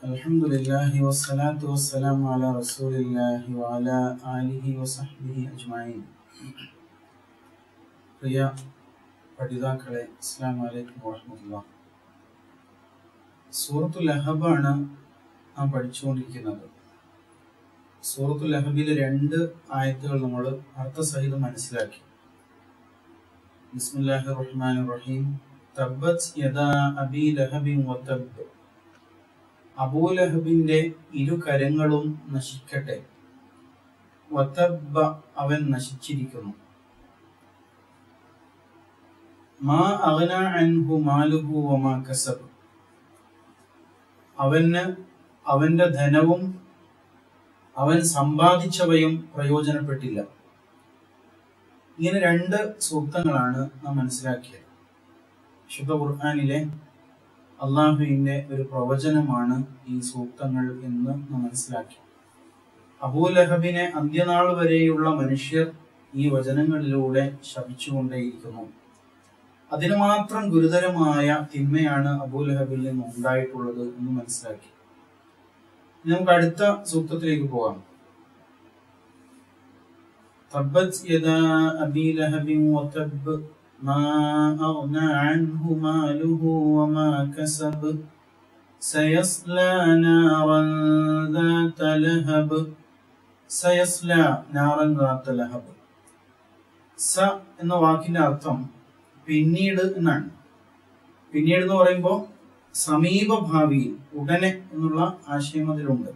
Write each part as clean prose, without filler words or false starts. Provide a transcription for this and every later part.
അൽഹംദുലില്ലാഹി വസ്സലാത്തു വസ്സലാമു അലാ റസൂലില്ലാഹി വഅലാ ആലിഹി വസഹ്ബിഹി അജ്മഈൻ. പ്രിയ പഠിതാക്കളെ, അസ്സലാമു അലൈക്കും വറഹ്മത്തുള്ളാഹി. സൂറത്തുൽ ലഹബാണ് നാം പഠിച്ചുകൊണ്ടിരിക്കുന്നത്. സൂറത്തുൽ ലഹബിലെ 2 ആയത്തുകൾ നമ്മൾ അർത്ഥസഹിതം മനസ്സിലാക്കി. ബിസ്മില്ലാഹിർ റഹ്മാനിർ റഹീം. തബ്ബത് യദാ അബീ ലഹബിൻ വതബ്ബ്. അബൂലഹബിന്റെ 2 കരങ്ങളും നശിക്കട്ടെ. വതബ്ബ, അവൻ നശിച്ചിരിക്കുന്നു. മാ അഗ്നാ അൻഹു മാലുഹു വമാ കസബ്. അവന്റെ ധനവും അവൻ സമ്പാദിച്ചവയും പ്രയോജനപ്പെട്ടില്ല. ഇങ്ങനെ 2 സൂക്തങ്ങളാണ് നാം മനസ്സിലാക്കിയത്. ശുദ്ധ ഖുർആനിലെ അള്ളാഹുവിന്റെ ഒരു പ്രവചനമാണ് ഈ സൂക്തങ്ങൾ എന്ന് നാം മനസ്സിലാക്കി. അബൂലഹബിനെ അന്ത്യനാൾ വരെയുള്ള മനുഷ്യർ ഈ വചനങ്ങളിലൂടെ ശപിച്ചുകൊണ്ടേയിരിക്കുന്നു. അതിന് മാത്രം ഗുരുതരമായ തിന്മയാണ് അബൂലഹബിൽ നിന്ന് ഉണ്ടായിട്ടുള്ളത് എന്ന് മനസ്സിലാക്കി. നമുക്ക് അടുത്ത സൂക്തത്തിലേക്ക് പോകാം. തബ്ബത് യദാ അബീ ലഹബിൻ വതബ്ബ് മാ അഗ്നാ അൻഹു മാലുഹു വമാ കസബ് സയസ്ലാ നാറൻ ദാത ലഹബ്. സയസ്ലാ നാറൻ ദാത ലഹബ്. സ എന്ന വാക്കിന്റെ അർത്ഥം പിന്നീട് എന്നാണ്. പിന്നീട് എന്ന് പറയുമ്പോൾ സമീപ ഭാവിയിൽ, ഉടനെ എന്നുള്ള ആശയം അതിലുണ്ട്.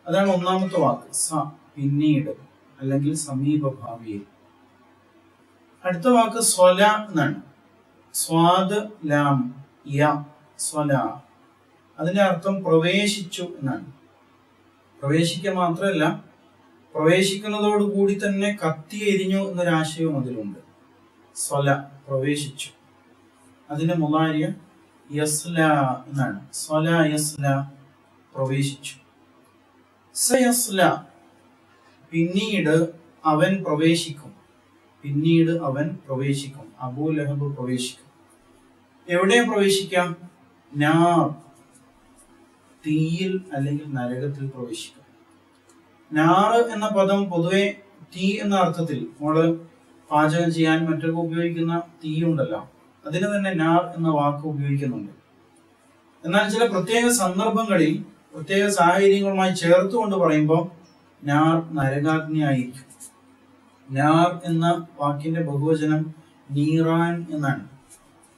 അതാണ് ഒന്നാമത്തെ വാക്ക്, സ, പിന്നീട് അല്ലെങ്കിൽ സമീപ ഭാവിയിൽ. അടുത്ത വാക്ക് സ്വല എന്നാണ്. സ്വാദ് ലാം യ, സ്വല. അതിന്റെ അർത്ഥം പ്രവേശിച്ചു എന്നാണ്. പ്രവേശിക്കുക മാത്രമല്ല, പ്രവേശിക്കുന്നതോടുകൂടി തന്നെ കത്തി എരിഞ്ഞു എന്നൊരാശയവും അതിലുണ്ട്. സ്വല, പ്രവേശിച്ചു. അതിന്റെ മുളാരിയ യസ്ല എന്നാണ്. സ്വല യസ്ല, പ്രവേശിച്ചു. സയസ്ല, പിന്നീട് അവൻ പ്രവേശിക്കും. പിന്നീട് അവൻ പ്രവേശിക്കും. അബൂലഹബ് പ്രവേശിക്കും. എവിടെ പ്രവേശിക്കാം? നാർ, തീയിൽ അല്ലെങ്കിൽ നരകത്തിൽ പ്രവേശിക്കും. നാർ എന്ന പദം പൊതുവെ തീ എന്ന അർത്ഥത്തിൽ, നമ്മള് പാചകം ചെയ്യാൻ മറ്റൊക്കെ ഉപയോഗിക്കുന്ന തീ ഉണ്ടല്ലോ, അതിന് തന്നെ നാർ എന്ന വാക്ക് ഉപയോഗിക്കുന്നുണ്ട്. എന്നാൽ ചില പ്രത്യേക സന്ദർഭങ്ങളിൽ പ്രത്യേക സാഹചര്യങ്ങളുമായി ചേർത്തുകൊണ്ട് പറയുമ്പോൾ നാർ നരകാഗ്നി ആയിരിക്കും. നാർ എന്ന വാക്കിന്റെ ബഹുവചനം നീറാൻ എന്നാണ്.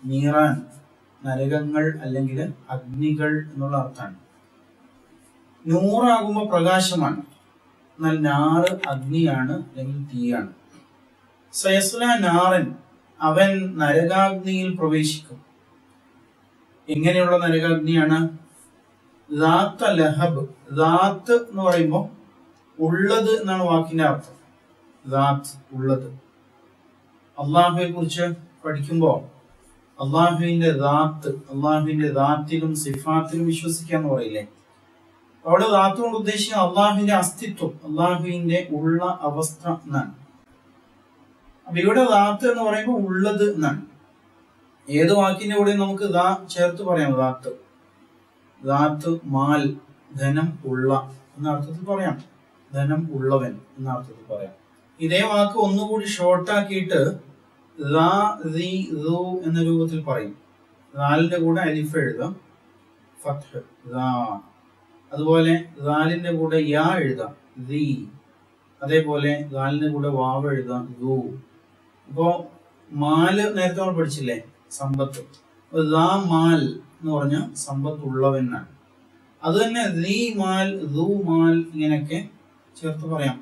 നീറാൻ, നരകങ്ങൾ അല്ലെങ്കിൽ അഗ്നികൾ എന്നുള്ള അർത്ഥമാണ്. നൂറാകുമ്പോൾ പ്രകാശമാണ്, എന്നാൽ നാറ് അഗ്നിയാണ് അല്ലെങ്കിൽ തീയാണ്. സയസ്ല നാറൻ, അവൻ നരകാഗ്നിയിൽ പ്രവേശിക്കും. എങ്ങനെയുള്ള നരകാഗ്നിയാണ്? ദാത്ത ലഹബ്. ദാത്ത് എന്ന് പറയുമ്പോൾ ഉള്ളത് എന്നാണ് വാക്കിന്റെ അർത്ഥം. ദാത്ത്, ഉള്ളത്. അള്ളാഹുവെ കുറിച്ച് പഠിക്കുമ്പോൾ അള്ളാഹുവിന്റെ ദാത്ത്, അള്ളാഹുവിന്റെ ദാത്തിലും സിഫാത്തിലും വിശ്വസിക്കാന്ന് പറയില്ലേ? അവിടെ ദാത്ത് കൊണ്ട് ഉദ്ദേശിക്കുന്നത് അള്ളാഹുവിന്റെ അസ്തിത്വം, അള്ളാഹുവിന്റെ ഉള്ള അവസ്ഥ എന്നാണ്. അപ്പൊ ഇവിടെ ദാത്ത് എന്ന് പറയുമ്പോൾ ഉള്ളത് എന്നാണ്. ഏത് വാക്കിന്റെ കൂടെ നമുക്ക് ദാ ചേർത്ത് പറയാം. ദാത്ത്, ദാത്ത് മാൽ, ധനം ഉള്ള എന്ന അർത്ഥത്തിൽ പറയാം. ധനം ഉള്ളവൻ എന്ന അർത്ഥത്തിൽ പറയാം. ഇതേ വാക്ക് ഒന്നുകൂടി ഷോർട്ടാക്കിയിട്ട് എന്ന രൂപത്തിൽ പറയും. ദാലിന്റെ കൂടെ അലിഫ് എഴുതാം, ഫത്ഹ്, അതുപോലെ ദാലിന്റെ കൂടെ യാ എഴുതാം, ദീ. അതേപോലെ ദാലിന്റെ കൂടെ വാവ് എഴുതാം, ദൂ. അപ്പോ മാല് നേരത്തെ നമ്മൾ പഠിച്ചില്ലേ, സമ്പത്ത്. മാൽ എന്ന് പറഞ്ഞ സമ്പത്ത് ഉള്ളവനാണ്. അത് തന്നെ ദീ മാൽ, ദൂ മാൽ, ഇങ്ങനെയൊക്കെ ചേർത്ത് പറയാം.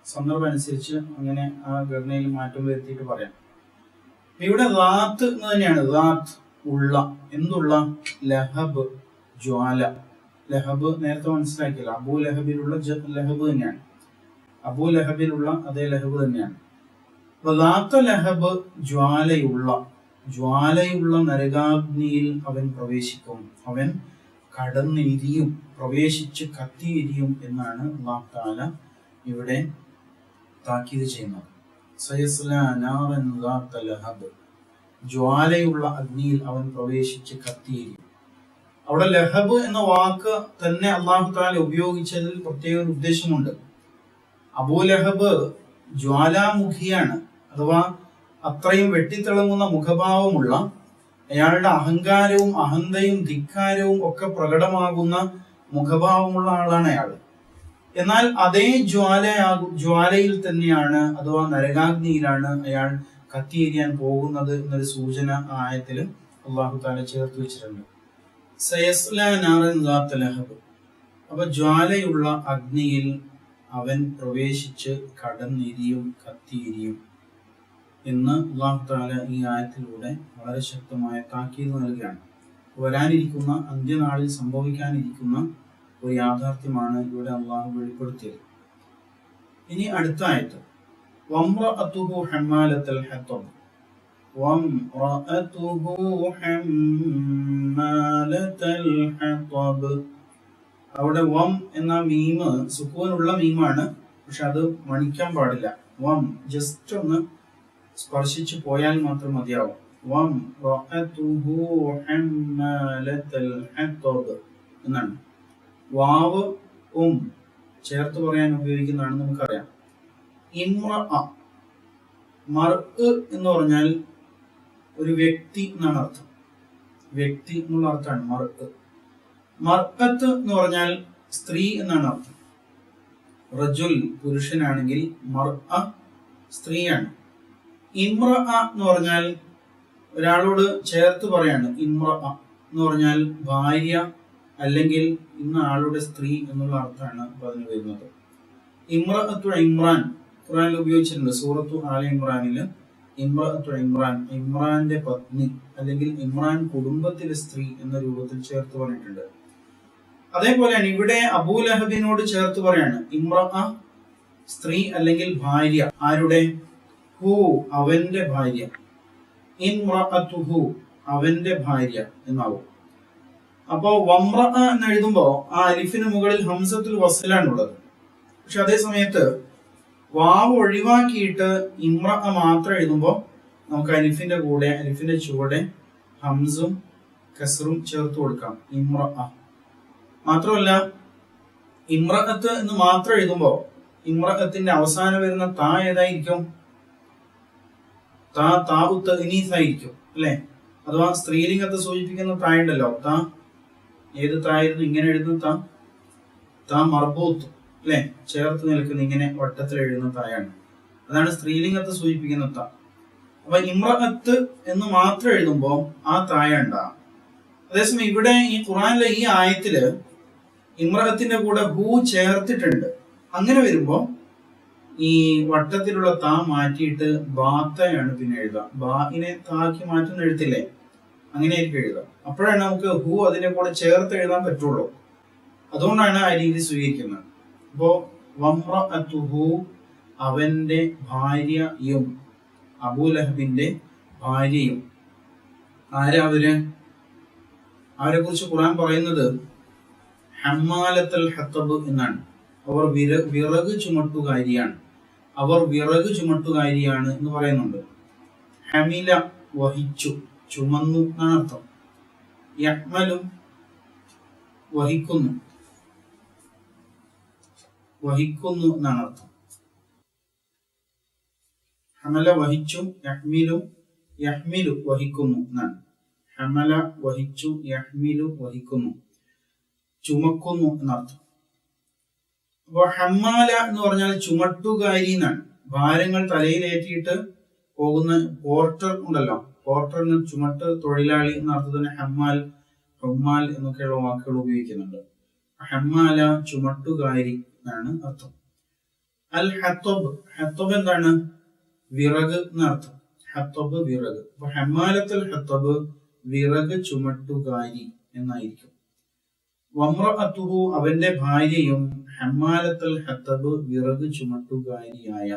സന്ദർഭം അനുസരിച്ച് അങ്ങനെ ആ ഘടനയിൽ മാറ്റം വരുത്തിയിട്ട് പറയാം. ഇവിടെ ദാത്ത് എന്ന് തന്നെയാണ്. ദാത്ത്, ഉള്ള. എന്തുള്ള? ലഹബ്, ജ്വാല. ലഹബ് നേരത്തെ മനസ്സിലാക്കിയല്ലോ, അബൂ ലഹബിലുള്ള ലഹബ് തന്നെയാണ്. അബൂ ലഹബിലുള്ള അതേ ലഹബ് തന്നെയാണ്. ദാത്ത ലഹബ്, ജ്വാലയുള്ള. ജ്വാലയുള്ള നരകാഗ്നിയിൽ അവൻ പ്രവേശിക്കും. അവൻ കടന്നെരിയും, പ്രവേശിച്ച് കത്തിയെരിയും എന്നാണ് അല്ലാഹു തആല ഇവിടെ താക്കീത് ചെയ്യുന്നത്. സയസ്ലാ നാറൻ ദാത ലഹബ്, ജ്വാലയുള്ള അഗ്നിയിൽ അവൻ പ്രവേശിച്ച് കത്തിയെരിയും. അവിടെ ലഹബ് എന്ന വാക്ക് തന്നെ അള്ളാഹു തആല ഉപയോഗിച്ചതിൽ പ്രത്യേക ഒരു ഉദ്ദേശമുണ്ട്. അബൂലഹബ് ജ്വാലാമുഖിയാണ്, അഥവാ അത്രയും വെട്ടിത്തിളങ്ങുന്ന മുഖഭാവമുള്ള, അയാളുടെ അഹങ്കാരവും അഹന്തയും ധിക്കാരവും ഒക്കെ പ്രകടമാകുന്ന മുഖഭാവമുള്ള ആളാണ് അയാൾ. എന്നാൽ അതേ ജ്വാലയിൽ തന്നെയാണ്, അഥവാ നരകാഗ്നിയിലാണ് അയാൾ കത്തിയെരിയാൻ പോകുന്നത് എന്നൊരു സൂചന ആയത്തിൽ അള്ളാഹു തആല ചേർത്ത് വെച്ചിട്ടുണ്ട്. സയസ്ലാ നാറൻ ദാത്ത ലഹബ്. അപ്പൊ ജ്വാലയുള്ള അഗ്നിയിൽ അവൻ പ്രവേശിച്ച് കടന്നെരിയും, കത്തിയെരിയും എന്ന് അല്ലാഹു തആല ഈ ആയത്തിലൂടെ വളരെ ശക്തമായ താക്കീത് നൽകുകയാണ്. വരാനിരിക്കുന്ന അന്ത്യനാളിൽ സംഭവിക്കാനിരിക്കുന്ന ഒരു യാഥാർത്ഥ്യമാണ് ഇവിടെ അള്ളാഹു വെളിപ്പെടുത്തിയത്. ഇനി അടുത്ത ആയത്ത്, വംറഅതുഹു ഹമ്മാലത്തുൽ ഹത്തബ്. വംറഅതുഹു ഹമ്മാലത്തുൽ ഹത്തബ്. അവിടെ വം എന്ന മീമ് സുക്കൂനുള്ള മീമാണ്, പക്ഷെ അത് മണിക്കാൻ പാടില്ല. വം ജസ്റ്റ് ഒന്ന് സ്പർശിച്ചു പോയാൽ മാത്രം മതിയാവും. വംറഅതുഹു ഹമ്മാലത്തുൽ ഹത്തബ് എന്നാണ്. വാവ് ചേർത്ത് പറയാൻ ഉപയോഗിക്കുന്നതാണ്, നമുക്കറിയാം. ഇംറഅ, മർഅ് എന്ന് പറഞ്ഞാൽ ഒരു വ്യക്തി എന്നാണ് അർത്ഥം. വ്യക്തി എന്നുള്ള അർത്ഥമാണ് മർഅ്. മർഅത്ത് എന്ന് പറഞ്ഞാൽ സ്ത്രീ എന്നാണ് അർത്ഥം. റജുൽ പുരുഷനാണെങ്കിൽ മർഅ സ്ത്രീയാണ്. ഇംറഅ എന്ന് പറഞ്ഞാൽ ഒരാളോട് ചേർത്ത് പറയാണ്. ഇംറഅ എന്ന് പറഞ്ഞാൽ ഭാര്യ അല്ലെങ്കിൽ ഇന്ന ആളുടെ സ്ത്രീ എന്നുള്ള അർത്ഥമാണ് അതിന് വരുന്നത്. ഇമ്രഅത്തു ഇമ്രാൻ ഖുർആനിൽ ഉപയോഗിച്ചിട്ടുണ്ട്. സൂറത്തു ആല ഇമ്രാനില് ഇമ്രഅത്തു ഇമ്രാൻ, ഇമ്രാന്റെ പത്നി അല്ലെങ്കിൽ ഇമ്രാൻ കുടുംബത്തിലെ സ്ത്രീ എന്ന രൂപത്തിൽ ചേർത്ത് പറഞ്ഞിട്ടുണ്ട്. അതേപോലെയാണ് ഇവിടെ അബൂലഹബിനോട് ചേർത്ത് പറയാണ്. ഇമ്രഅ സ്ത്രീ അല്ലെങ്കിൽ ഭാര്യ. ആരുടെ? ഹു അവന്റെ ഭാര്യ. ഇമ്രഅതുഹു അവന്റെ ഭാര്യ എന്നാവും. അപ്പോ വംറഅ എന്ന് എഴുതുമ്പോ ആ അലിഫിന് മുകളിൽ ഹംസത്തുൽ വസ്ലാണ് ഉള്ളത്. പക്ഷെ അതേ സമയത്ത് വാവ് ഒഴിവാക്കിയിട്ട് ഇമ്രഅ മാത്രം എഴുതുമ്പോ നമുക്ക് അലിഫിന്റെ കൂടെ, അലിഫിന്റെ ചുവടെ ഹംസും കസ്റും ചേർത്ത് കൊടുക്കാം. ഇമ്രഅ. മാത്രമല്ല ഇമ്രഅത്ത് എന്ന് മാത്രം എഴുതുമ്പോ ഇമ്രഅത്തിന്റെ അവസാനം വരുന്ന താ ഏതായിരിക്കും? താഉ തഅനീസ് ആയിരിക്കും, അല്ലെ? അഥവാ സ്ത്രീലിംഗത്തെ സൂചിപ്പിക്കുന്ന താ ഉണ്ടല്ലോ, താ ഏത് തായിരുന്നു? ഇങ്ങനെ എഴുതുന്ന താ മർബൂത്ത്, അല്ലെ? ചേർത്ത് നിൽക്കുന്ന ഇങ്ങനെ വട്ടത്തിൽ എഴുതുന്ന തായാണ്. അതാണ് സ്ത്രീലിംഗത്തെ സൂചിപ്പിക്കുന്ന താ. അപ്പൊ ഇമ്രഅത്ത് എന്ന് മാത്രം എഴുതുമ്പോ ആ തായ ഉണ്ടാകും. അതേസമയം ഇവിടെ ഈ ഖുർആനിലെ ഈ ആയത്തില് ഇമ്രഅത്തിന്റെ കൂടെ ഹു ചേർത്തിട്ടുണ്ട്. അങ്ങനെ വരുമ്പോ ഈ വട്ടത്തിലുള്ള താ മാറ്റിയിട്ട് ബാത്തയാണ് പിന്നെ എഴുതുക. ബാഇനെ താക്കി മാറ്റുന്ന എഴുത്തില്ലേ, അങ്ങനെയായിരിക്കും എഴുതുക. അപ്പോഴാണ് നമുക്ക് ഹു അതിനെ കൂടെ ചേർത്ത് എഴുതാൻ പറ്റുള്ളൂ. അതുകൊണ്ടാണ് ആ രീതി സ്വീകരിക്കുന്നത്. അപ്പോ വംറഅതുഹു അവന്റെ ഭാര്യയും, അബൂലഹബിന്റെ ഭാര്യയും. ആരാ അവര്? അവരെ കുറിച്ച് ഖുർആൻ പറയുന്നത് ഹമ്മാലത്തുൽ ഹത്തബ് എന്നാണ്. അവർ വിറക് ചുമട്ടുകാരിയാണ്. അവർ വിറക് ചുമട്ടുകാരിയാണ് എന്ന് പറയുന്നുണ്ട്. ഹമില വഹിച്ചു, ചുമന്നു എന്നാണ് അർത്ഥം. യഹ്മലും വഹിക്കുന്നു, വഹിക്കുന്നു എന്നാണ് അർത്ഥം. ഹമല വഹിച്ചു, യഹ്മിലു വഹിക്കുന്നു എന്നാണ്. ഹമല വഹിച്ചു, യഹ്മിലു വഹിക്കുന്നു, ചുമക്കുന്നു എന്നർത്ഥം. അപ്പൊ ഹമ്മാല എന്ന് പറഞ്ഞാൽ ചുമട്ടുകാരി എന്നാണ്. ഭാരങ്ങൾ തലയിലേറ്റിയിട്ട് പോകുന്ന പോർട്ടർ ഉണ്ടല്ലോ, പോർട്ടറിന് ചുമട്ട് തൊഴിലാളി എന്ന അർത്ഥത്തിന് ഹമ്മാൽ, ഹുമ്മാൽ എന്നൊക്കെയുള്ള വാക്കുകൾ ഉപയോഗിക്കുന്നുണ്ട്. ഹമ്മാല ചുമട്ടുകാരി എന്നാണ് അർത്ഥം. അൽ ഹത്തബ്, ഹത്തബ് എന്താണ്? വിറക് എന്നർത്ഥം. ഹത്തബ് വിറക്. അപ്പൊ ഹമ്മാലത്തുൽ ഹത്തബ് വിറക് ചുമട്ടുകാരി എന്നായിരിക്കും. വംറഅതുഹു അവന്റെ ഭാര്യയും ഹമ്മാലത്തുൽ ഹത്തബ് വിറക് ചുമട്ടുകാരിയായ.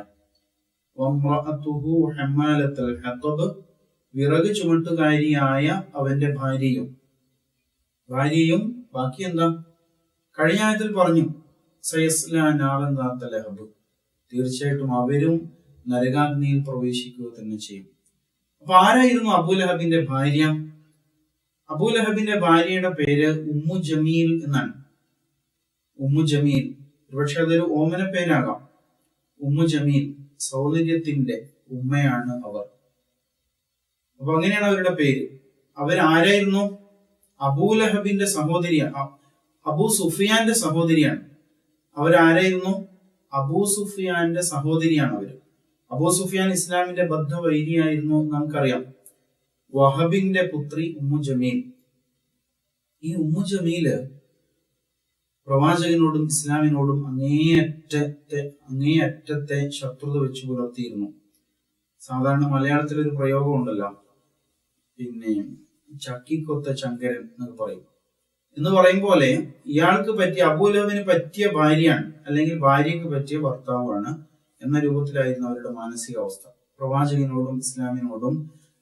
വംറഅതുഹു ഹമ്മാലത്തുൽ ഹത്തബ് വിറക് ചുമട്ടുകാരിയായ അവന്റെ ഭാര്യയും. ഭാര്യയും ബാക്കി എന്താ? കഴിഞ്ഞ ആയത്തിൽ പറഞ്ഞു സയസ്ലാ നാറൻ ദാത്ത ലഹബ്, തീർച്ചയായിട്ടും അവരും നരകാഗ്നിയിൽ പ്രവേശിക്കുക തന്നെ ചെയ്യും. അപ്പൊ ആരായിരുന്നു അബൂലഹബിന്റെ ഭാര്യ? അബൂലഹബിന്റെ ഭാര്യയുടെ പേര് ഉമ്മു ജമീൽ എന്നാണ്. ഉമ്മു ജമീൽ, ഒരുപക്ഷെ അതൊരു ഓമന പേരാകാം. ഉമ്മു ജമീൽ, സൗന്ദര്യത്തിന്റെ ഉമ്മയാണ് അവർ. അപ്പൊ അങ്ങനെയാണ് അവരുടെ പേര്. അവരാരായിരുന്നു? അബൂലഹബിന്റെ സഹോദരിയാണ്, അബൂ സുഫിയാന്റെ സഹോദരിയാണ്. അവരാരായിരുന്നു? അബൂ സുഫിയാന്റെ സഹോദരിയാണ് അവര്. അബൂ സുഫിയാൻ ഇസ്ലാമിന്റെ ബദ്ധവൈരിയായിരുന്നു നമുക്കറിയാം. വഹബിന്റെ പുത്രി ഉമ്മു ജമീൽ. ഈ ഉമ്മു ജമീല് പ്രവാചകനോടും ഇസ്ലാമിനോടും അങ്ങേയറ്റത്തെ ശത്രുത വെച്ച് പുലർത്തിയിരുന്നു. സാധാരണ മലയാളത്തിൽ ഒരു പ്രയോഗം ഉണ്ടല്ലോ, പിന്നെ ചക്കിക്കൊത്ത ചങ്കരൻ എന്നൊക്കെ പറയും. എന്ന് പറയും പോലെ ഇയാൾക്ക് പറ്റിയ, അബൂലഹബിന് പറ്റിയ ഭാര്യയാണ്, അല്ലെങ്കിൽ ഭാര്യയ്ക്ക് പറ്റിയ ഭർത്താവാണ് എന്ന രൂപത്തിലായിരുന്നു അവരുടെ മാനസികാവസ്ഥ. പ്രവാചകനോടും ഇസ്ലാമിനോടും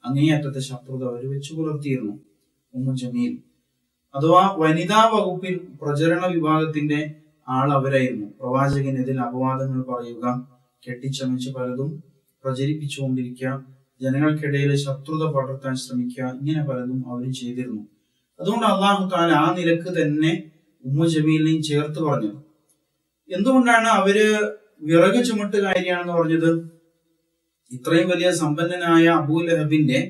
അങ്ങേയറ്റത്തെ ശത്രുത അവർ വെച്ച് പുലർത്തിയിരുന്നു. ഉമ്മു ജമീൽ അഥവാ വനിതാ വകുപ്പിൽ പ്രചരണ വിഭാഗത്തിന്റെ ആൾ അവരായിരുന്നു. പ്രവാചകനെതിൽ അപവാദങ്ങൾ പറയുക, കെട്ടിച്ചമച്ച് പലതും പ്രചരിപ്പിച്ചുകൊണ്ടിരിക്കുക, ജനങ്ങൾക്കിടയിൽ ശത്രുത പടർത്താൻ ശ്രമിക്കുക, ഇങ്ങനെ പലതും അവർ ചെയ്തിരുന്നു. അതുകൊണ്ട് അള്ളാഹു തആല ആ നിലക്ക് തന്നെ ഉമ്മു ജമീലിനെയും ചേർത്ത് പറഞ്ഞത്. എന്തുകൊണ്ടാണ് അവര് വിറക് ചുമട്ടുകാരിയാണെന്ന് പറഞ്ഞത്? ഇത്രയും വലിയ സമ്പന്നനായ അബൂലഹബിന്റെ,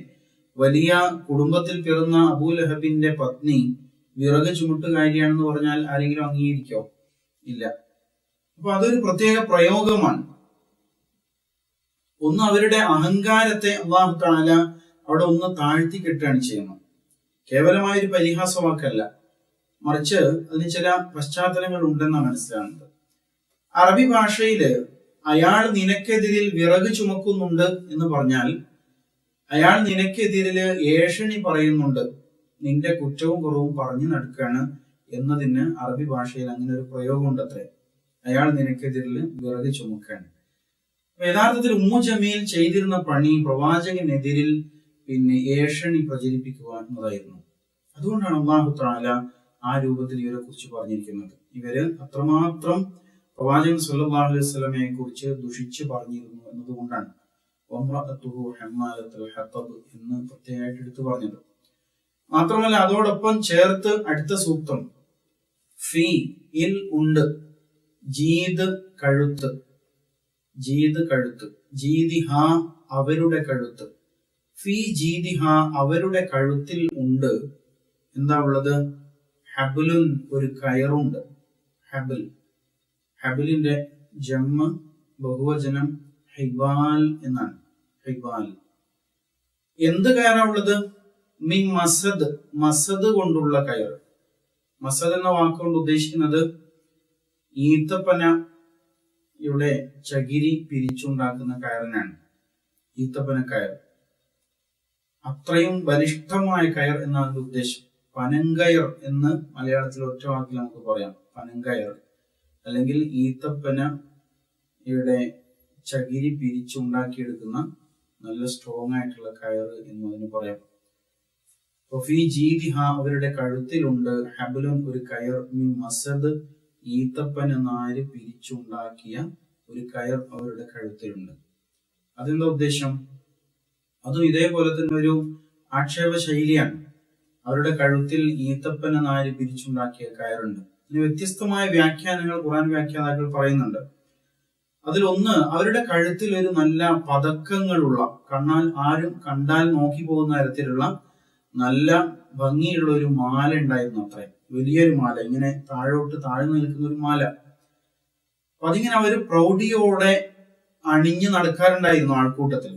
വലിയ കുടുംബത്തിൽ പിറന്ന അബൂലഹബിന്റെ പത്നി വിറക് ചുമട്ടുകാരിയാണെന്ന് പറഞ്ഞാൽ ആരെങ്കിലും അംഗീകരിക്കോ? ഇല്ല. അപ്പൊ അതൊരു പ്രത്യേക പ്രയോഗമാണ്. ഒന്ന്, അവരുടെ അഹങ്കാരത്തെ അല്ലാഹു തആല അവിടെ ഒന്ന് താഴ്ത്തി കെട്ടുകയാണ് ചെയ്യുന്നത്. കേവലമായ ഒരു പരിഹാസ വാക്കല്ല, മറിച്ച് അതിന് ചില പശ്ചാത്തലങ്ങൾ ഉണ്ടെന്നാണ് മനസ്സിലാകുന്നത്. അറബി ഭാഷയില് അയാൾ നിനക്കെതിരിൽ വിറക് ചുമക്കുന്നുണ്ട് എന്ന് പറഞ്ഞാൽ അയാൾ നിനക്കെതിരില് ഏഷണി പറയുന്നുണ്ട്, നിന്റെ കുറ്റവും കുറവും പറഞ്ഞു നടക്കുകയാണ് എന്നതിന് അറബി ഭാഷയിൽ അങ്ങനെ ഒരു പ്രയോഗം ഉണ്ടത്രേ. അയാൾ നിനക്കെതിരിൽ വിറക് ചുമക്കുകയാണ്. യഥാർത്ഥത്തിൽ ഉമ്മു ജമീൽ ചെയ്തിരുന്ന പണി പ്രവാചകനെതിരിൽ പിന്നെ ഏഷണി പ്രചരിപ്പിക്കുക എന്നതായിരുന്നു. അതുകൊണ്ടാണ് അല്ലാഹു തആല ആ രൂപത്തിൽ ഇവരെ കുറിച്ച് പറഞ്ഞിരിക്കുന്നത്. ഇവര് അത്രമാത്രം പ്രവാചകൻ സല്ലല്ലാഹു അലൈഹി വസല്ലമയെ കുറിച്ച് ദുഷിച്ച് പറഞ്ഞിരുന്നു എന്നതുകൊണ്ടാണ് വംറഅതുഹു ഹമ്മാലത്തുൽ ഹതബ് എന്ന് പ്രത്യേകമായിട്ട് എടുത്തു പറഞ്ഞത്. മാത്രമല്ല അതോടൊപ്പം ചേർത്ത് അടുത്ത സൂക്തം ഫീ ഇൽ ഉണ്ട്, ജീദ് കഴുത്ത്, ജീദ് കഴുത്ത്, ജീദിഹ അവരുടെ കഴുത്ത്, ഫീ ജീദിഹ അവരുടെ കഴുത്തിൽ ഉണ്ട്. എന്താ ഉള്ളത്? ഹബലുൻ ഒരു കയറുണ്ട്. ഹബൽ, ഹബലിന്റെ ജമ്മ ബഹുവചനം ഹിബാൽ എന്നാണ്. ഹിബാൽ എന്ത് കയറാ ഉള്ളത്? മിൻ മസദ്, മസദ് കൊണ്ടുള്ള കയർ. മസദ് എന്ന വാക്കുകൊണ്ട് ഉദ്ദേശിക്കുന്നത് ഈത്തപ്പനയുടെ ചകിരി പിരിച്ചുണ്ടാക്കുന്ന കയറിനാണ് ഈത്തപ്പന കയർ. അത്രയും ബലിഷ്ഠമായ കയർ എന്നാണ് ഉദ്ദേശം. പനങ്കയർ എന്ന് മലയാളത്തിൽ ഒറ്റ വാക്കിൽ നമുക്ക് പറയാം. പനങ്കയർ അല്ലെങ്കിൽ ഈത്തപ്പനയുടെ ചകിരി പിരിച്ചുണ്ടാക്കിയെടുക്കുന്ന നല്ല സ്ട്രോങ് ആയിട്ടുള്ള കയർ എന്ന് അതിന് പറയാം. ഫീ ജീദിഹ അവരുടെ കഴുത്തിലുണ്ട്, ഹബലുൻ ഒരു കയർ, മിൻ മസദ് ഈത്തപ്പന നാര് പിരിച്ചുണ്ടാക്കിയ ഒരു കയർ അവരുടെ കഴുത്തിലുണ്ട്. അതെന്താ ഉദ്ദേശം? അതും ഇതേപോലെ തന്നെ ഒരു ആക്ഷേപ ശൈലിയാണ്. അവരുടെ കഴുത്തിൽ ഈത്തപ്പന നാര് പിരിച്ചുണ്ടാക്കിയ കയറുണ്ട്. ഇതിന് വ്യത്യസ്തമായ വ്യാഖ്യാനങ്ങൾ ഖുർആൻ വ്യാഖ്യാതാക്കൾ പറയുന്നുണ്ട്. അതിലൊന്ന്, അവരുടെ കഴുത്തിൽ ഒരു നല്ല പതക്കങ്ങളുള്ള, ആരും കണ്ടാൽ നോക്കി പോകുന്ന തരത്തിലുള്ള നല്ല ഭംഗിയുള്ള ഒരു മാല ഉണ്ടായിരുന്നു അത്രേ. വലിയൊരു മാല, ഇങ്ങനെ താഴ്ന്നു നിൽക്കുന്ന ഒരു മാല. അപ്പൊ അതിങ്ങനെ അവര് പ്രൗഢിയോടെ അണിഞ്ഞു നടക്കാറുണ്ടായിരുന്നു ആൾക്കൂട്ടത്തിൽ.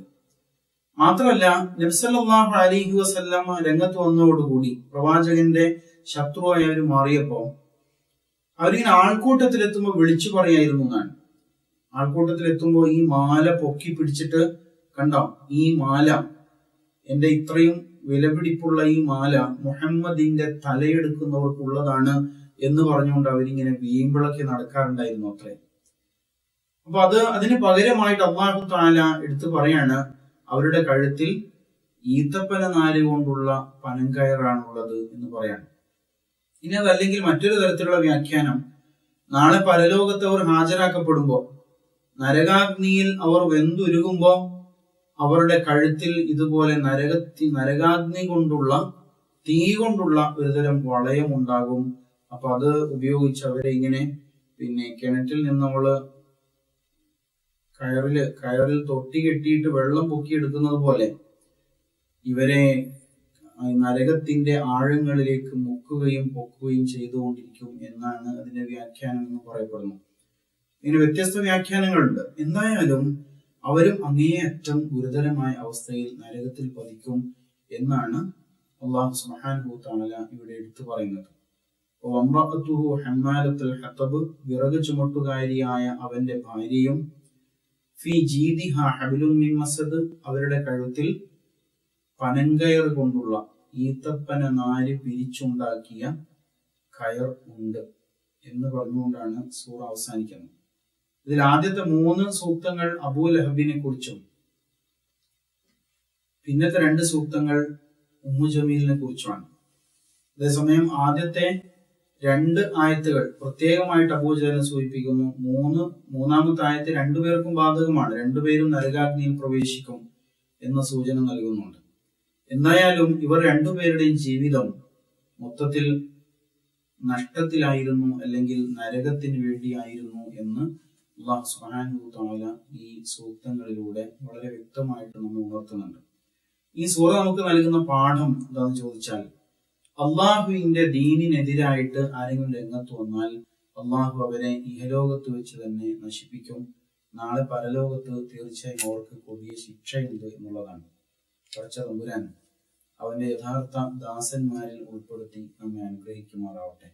മാത്രമല്ല നബി സല്ലല്ലാഹു അലൈഹി വസല്ലം രംഗത്ത് വന്നതോടുകൂടി പ്രവാചകന്റെ ശത്രുവായി അവർ മാറിയപ്പോ അവരിങ്ങനെ ആൾക്കൂട്ടത്തിലെത്തുമ്പോൾ വിളിച്ചു പറയായിരുന്നു എന്നാണ്. ആൾക്കൂട്ടത്തിലെത്തുമ്പോ ഈ മാല പൊക്കി പിടിച്ചിട്ട്, കണ്ടോ ഈ മാല, എന്റെ ഇത്രയും വിലപിടിപ്പുള്ള ഈ മാല മുഹമ്മദിന്റെ തലയെടുക്കുന്നവർക്കുള്ളതാണ് എന്ന് പറഞ്ഞുകൊണ്ട് അവരിങ്ങനെ വീമ്പിളക്കി നടക്കാറുണ്ടായിരുന്നു അത്രേ. അപ്പൊ അതിന് പകരമായിട്ട് അല്ലാഹു തആല എടുത്തു പറയാണ്, അവരുടെ കഴുത്തിൽ ഈത്തപ്പന നാര് കൊണ്ടുള്ള പനങ്കയറാണുള്ളത് എന്ന് പറയാണ്. ഇനി അതല്ലെങ്കിൽ മറ്റൊരു തരത്തിലുള്ള വ്യാഖ്യാനം, നാളെ പരലോകത്ത് അവർ ഹാജരാക്കപ്പെടുമ്പോ, നരകാഗ്നിയിൽ അവർ വെന്തുരുകുമ്പോ അവരുടെ കഴുത്തിൽ ഇതുപോലെ നരകാഗ്നി കൊണ്ടുള്ള തീ കൊണ്ടുള്ള ഒരുതരം വളയം ഉണ്ടാകും. അപ്പൊ അത് ഉപയോഗിച്ച് അവരെ ഇങ്ങനെ കിണറ്റിൽ നിന്ന് നമ്മള് കയറിൽ തൊട്ടി കെട്ടിയിട്ട് വെള്ളം പൊക്കിയെടുക്കുന്നത് പോലെ ഇവരെ നരകത്തിന്റെ ആഴങ്ങളിലേക്ക് മുക്കുകയും പൊക്കുകയും ചെയ്തുകൊണ്ടിരിക്കും എന്നാണ് അതിന്റെ വ്യാഖ്യാനം എന്ന് പറയപ്പെടുന്നു. ഇങ്ങനെ വ്യത്യസ്ത വ്യാഖ്യാനങ്ങളുണ്ട്. എന്തായാലും അവരും അങ്ങേയറ്റം ഗുരുതരമായ അവസ്ഥയിൽ നരകത്തിൽ പതിക്കും എന്നാണ് അല്ലാഹു സുബ്ഹാനഹു വ തആല ഇവിടെ എടുത്തു പറയുന്നത്. വിറക് ചുമട്ടുകാരിയായ അവന്റെ ഭാര്യയും അവരുടെ കഴുത്തിൽ പനങ്കയർ കൊണ്ടുള്ള ഈത്തപ്പന നാര് പിരിച്ചുണ്ടാക്കിയ കയർ ഉണ്ട് എന്ന് പറഞ്ഞുകൊണ്ടാണ് സൂറ അവസാനിക്കുന്നത്. ഇതിൽ ആദ്യത്തെ 3 സൂക്തങ്ങൾ അബൂ ലഹബിനെ കുറിച്ചും പിന്നത്തെ 2 സൂക്തങ്ങൾ ഉമ്മു ജമീലിനെ കുറിച്ചുമാണ്. അതേസമയം ആദ്യത്തെ 2 ആയത്തുകൾ പ്രത്യേകമായിട്ട് അബൂ ജഹലിനെ സൂചിപ്പിക്കുന്നു. മൂന്നാമത്തെ ആയത്ത് 2 പേർക്കും ബാധകമാണ്. 2 പേരും നരകാഗ്നിയിൽ പ്രവേശിക്കും എന്ന സൂചന നൽകുന്നുണ്ട്. എന്തായാലും ഇവർ 2 പേരുടെയും ജീവിതം മൊത്തത്തിൽ നഷ്ടത്തിലായിരുന്നു, അല്ലെങ്കിൽ നരകത്തിന് വേണ്ടിയായിരുന്നു എന്ന് അല്ലാഹു സുബ്ഹാനഹു വ തആല ഈ സൂക്തങ്ങളിലൂടെ വളരെ വ്യക്തമായിട്ട് നമ്മൾ ഉണർത്തുന്നുണ്ട്. ഈ സൂറ നമുക്ക് നൽകുന്ന പാഠം എന്താണെന്ന് ചോദിച്ചാൽ, അള്ളാഹുവിന്റെ ദീനിനെതിരായിട്ട് ആരെങ്കിലും രംഗത്ത് വന്നാൽ അള്ളാഹു അവരെ ഇഹലോകത്ത് വെച്ച് തന്നെ നശിപ്പിക്കും. നാളെ പരലോകത്ത് തീർച്ചയായും അവർക്ക് കൊടിയ ശിക്ഷയുണ്ട് എന്നുള്ളതാണ്. പടച്ച തമ്പുരാൻ അവന്റെ യഥാർത്ഥ ദാസന്മാരിൽ ഉൾപ്പെടുത്തി നമ്മെ അനുഗ്രഹിക്കുമാറാവട്ടെ.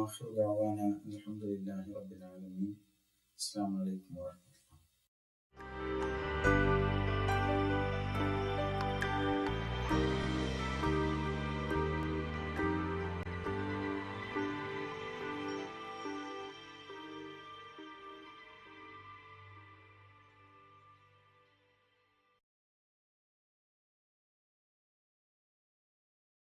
ആഖിറു ദഅവാന അൽഹംദുലില്ലാഹി റബ്ബിൽ ആലമീൻ. അസ്സലാമു അലൈക്കും വറഹ്മത്തുള്ളാഹി.